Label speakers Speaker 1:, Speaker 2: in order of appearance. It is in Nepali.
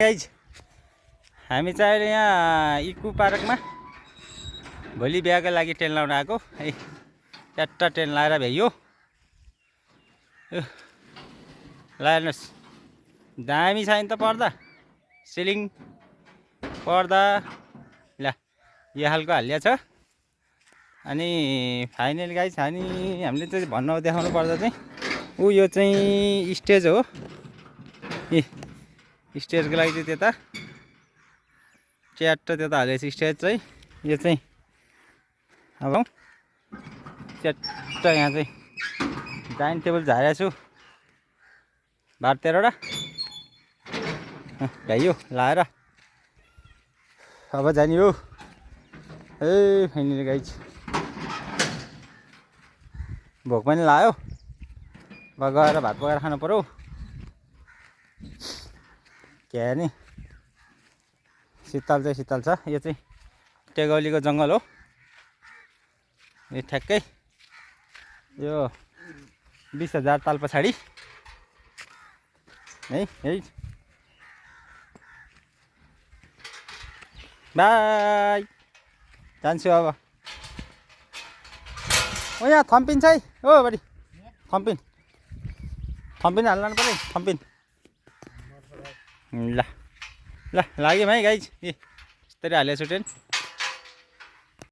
Speaker 1: गाइज हामी चाहिँ अहिले यहाँ इकु पार्कमा भोलि बिहाको लागि टेन्ट लाउन आएको है। ट्याट्टा टेन्ट लाएर भ्याइयो ल हेर्नुहोस् दामी छ नि त पर्दा सिलिङ पर्दा ल यो खालको हालिया छ। अनि फाइनल गाइज हामीले चाहिँ भन्न देखाउनु पर्दा चाहिँ यो चाहिँ स्टेज हो। स्टेजको लागि चाहिँ त्यता च्याट्ट त्यता हालेको छ स्टेज चाहिँ। यो चाहिँ अब च्याट्ट यहाँ चाहिँ डाइनिङ टेबल झारेको छु 12-13वटा भ्याइयो लाएर अब जाने हो। ए फाइनली गाइज भोक पनि लाग्यो अब गएर भात पकाएर खानु पर्यो। के नि शीतल चाहिँ शीतल छ। यो चाहिँ टेगौलीको जङ्गल हो। यो ठ्याक्कै यो 20,000 ताल पछाडि है बाई जान्छु अब। ओ यहाँ थम्पिन चाहिँ ओ बडी थम्पिन हाल्नु पर्यो थम्पिन। ल लाग्यो है गाइज यसरी हालेको छु टेन्ट।